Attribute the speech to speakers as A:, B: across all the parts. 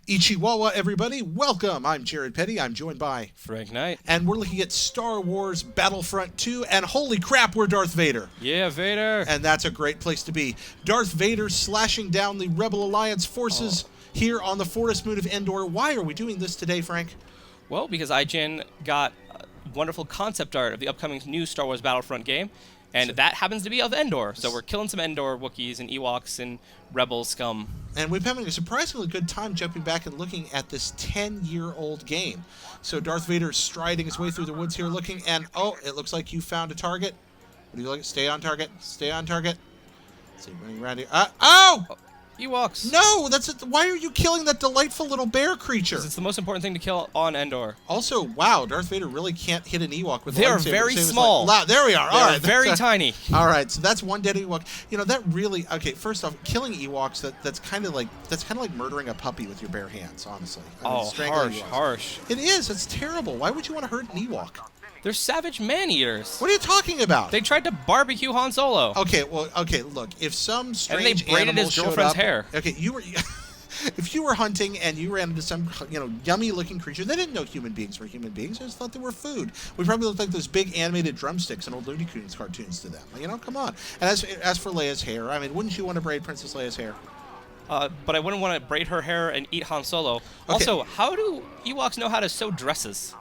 A: Ichiwawa, everybody. Welcome. I'm Jared Petty. I'm joined by
B: Frank Knight.
A: And we're looking at Star Wars Battlefront 2, and holy crap, we're Darth Vader.
B: Yeah, Vader.
A: And that's a great place to be. Darth Vader slashing down the Rebel Alliance forces here on the forest moon of Endor. Why are we doing this today, Frank?
B: Well, because ign got wonderful concept art of the upcoming new Star Wars Battlefront game, and that happens to be of Endor. So we're killing some Endor Wookiees and Ewoks and Rebel scum.
A: And we've been having a surprisingly good time jumping back and looking at this 10-year-old game. So Darth Vader is striding his way through the woods here looking, and it looks like you found a target. What do you like? Stay on target. Stay on target. Let's see, running around here.
B: Ewoks.
A: No, why are you killing that delightful little bear creature?
B: It's the most important thing to kill on Endor.
A: Also, wow, Darth Vader really can't hit an Ewok with a lightsaber.
B: They are very small.
A: There we are.
B: They are very tiny.
A: All right, so that's one dead Ewok. You know, that really first off, killing Ewoks that's kind of like murdering a puppy with your bare hands, honestly.
B: Harsh.
A: It is. It's terrible. Why would you want to hurt an Ewok?
B: They're savage man-eaters.
A: What are you talking about?
B: They tried to barbecue Han Solo.
A: Okay, look, if some strange
B: and they braided his girlfriend's hair.
A: Okay, if you were hunting and you ran into some, yummy-looking creature, they didn't know human beings were human beings. They just thought they were food. We probably looked like those big animated drumsticks in old Looney Tunes cartoons to them. Come on. And as for Leia's hair, I mean, wouldn't you want to braid Princess Leia's hair?
B: But I wouldn't want to braid her hair and eat Han Solo.
A: Okay.
B: Also, how do Ewoks know how to sew dresses?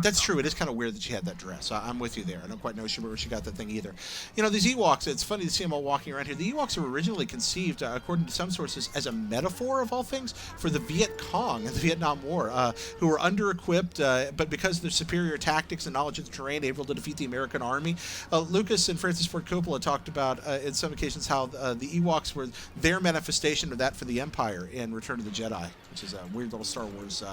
A: That's true. It is kind of weird that she had that dress. I'm with you there. I don't quite know where she got that thing either. These Ewoks, it's funny to see them all walking around here. The Ewoks were originally conceived, according to some sources, as a metaphor, of all things, for the Viet Cong in the Vietnam War, who were under-equipped, but because of their superior tactics and knowledge of the terrain, able to defeat the American army. Lucas and Francis Ford Coppola talked about, in some occasions, how the Ewoks were their manifestation of that for the Empire in Return of the Jedi, which is a weird little Star Wars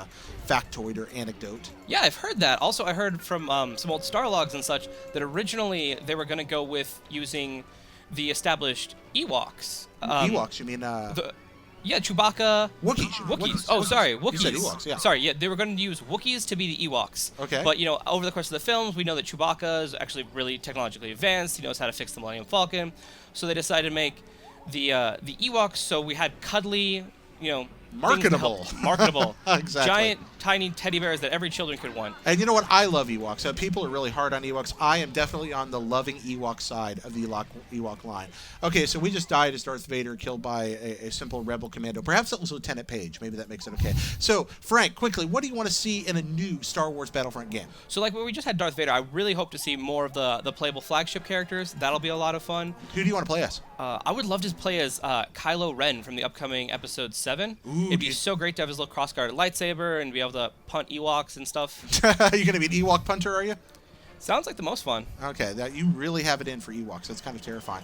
A: factoid or anecdote.
B: Yeah, I've heard that. Also, I heard from some old Star logs and such that originally they were going to go with using the established Ewoks.
A: Ewoks, you mean?
B: Chewbacca.
A: Wookiees.
B: Oh, sorry, Wookiees.
A: You said Ewoks, yeah.
B: Sorry, they were going to use Wookiees to be the Ewoks.
A: Okay.
B: But, over the course of the films, we know that Chewbacca is actually really technologically advanced. He knows how to fix the Millennium Falcon. So they decided to make the Ewoks, so we had cuddly,
A: marketable. Exactly.
B: Giant, tiny teddy bears that every children could want.
A: And you know what? I love Ewoks. People are really hard on Ewoks. I am definitely on the loving Ewok side of the Ewok line. Okay, so we just died as Darth Vader, killed by a simple rebel commando. Perhaps that was Lieutenant Page. Maybe that makes it okay. So, Frank, quickly, what do you want to see in a new Star Wars Battlefront game?
B: So, like when we just had Darth Vader, I really hope to see more of the playable flagship characters. That'll be a lot of fun.
A: Who do you want to play as?
B: I would love to play as Kylo Ren from the upcoming Episode 7.
A: Ooh,
B: it'd be so great to have his little cross-guarded lightsaber and be able to punt Ewoks and stuff.
A: You're going to be an Ewok punter, are you?
B: Sounds like the most fun.
A: Okay, you really have it in for Ewoks. That's kind of terrifying.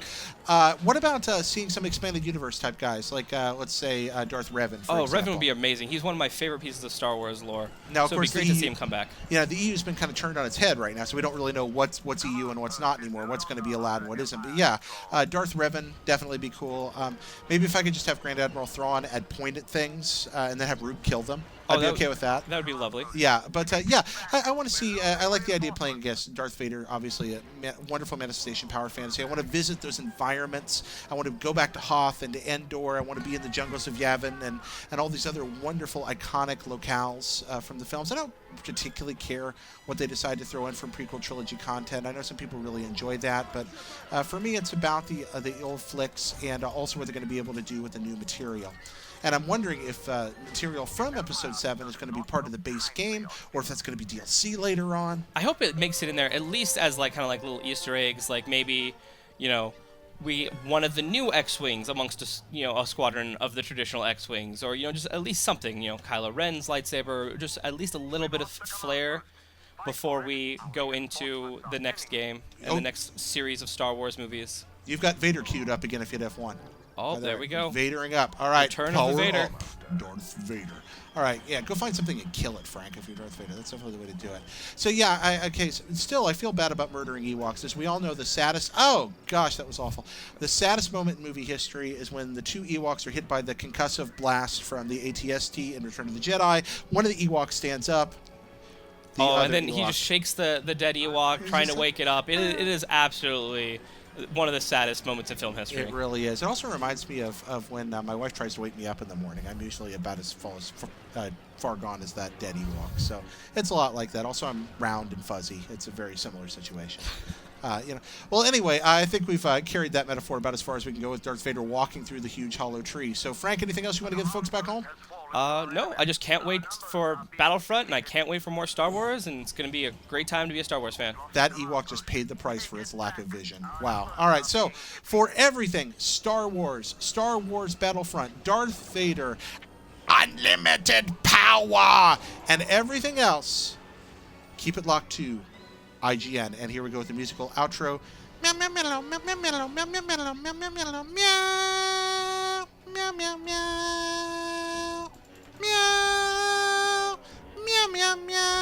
A: What about seeing some expanded universe type guys, like let's say Darth Revan? For example.
B: Revan would be amazing. He's one of my favorite pieces of Star Wars lore.
A: Now, of course,
B: it'd be great to see him come back.
A: Yeah, the EU's been kind of turned on its head right now, so we don't really know what's EU and what's not anymore. What's going to be allowed and what isn't. But yeah, Darth Revan definitely be cool. Maybe if I could just have Grand Admiral Thrawn at point at things and then have Rook kill them. I'd be okay with that.
B: That would be lovely.
A: Yeah, but I want to see. I like the idea of playing against Darth Vader. Obviously, a wonderful manifestation power fantasy. I want to visit those environments. I want to go back to Hoth and to Endor. I want to be in the jungles of Yavin and all these other wonderful, iconic locales from the films. I don't particularly care what they decide to throw in from prequel trilogy content. I know some people really enjoy that, but for me, it's about the old flicks and also what they're going to be able to do with the new material. And I'm wondering if material from Episode 7 is going to be part of the base game, or if that's going to be DLC later on.
B: I hope it makes it in there, at least as kind of little Easter eggs, like maybe, one of the new X-Wings amongst a squadron of the traditional X-Wings, or, just at least something, Kylo Ren's lightsaber, just at least a little bit of flair before we go into the next game and the next series of Star Wars movies.
A: You've got Vader queued up again if you hit F1.
B: Oh, there we go.
A: Vadering up. All right.
B: Return of the Vader.
A: Darth Vader. All right. Yeah, go find something and kill it, Frank, if you're Darth Vader. That's definitely the way to do it. So, yeah, still, I feel bad about murdering Ewoks. As we all know, the saddest... Oh, gosh, that was awful. The saddest moment in movie history is when the two Ewoks are hit by the concussive blast from the AT-ST in Return of the Jedi. One of the Ewoks stands up.
B: And then he just shakes the dead Ewok, trying to wake it up. It is absolutely... one of the saddest moments in film history.
A: It really is. It also reminds me of when my wife tries to wake me up in the morning. I'm usually about as far gone as that dead Ewok. So it's a lot like that. Also, I'm round and fuzzy. It's a very similar situation. Well, anyway, I think we've carried that metaphor about as far as we can go with Darth Vader walking through the huge hollow tree. So, Frank, anything else you want to give the folks back home?
B: No, I just can't wait for Battlefront, and I can't wait for more Star Wars, and it's going to be a great time to be a Star Wars fan.
A: That Ewok just paid the price for its lack of vision. Wow. All right, so for everything Star Wars Battlefront, Darth Vader, unlimited power, and everything else, keep it locked to IGN. And here we go with the musical outro. Meow, meow, meow, meow, meow, meow, meow, meow, meow, meow, meow, meow, meow, meow, meow. Meow, meow, meow, meow, meow.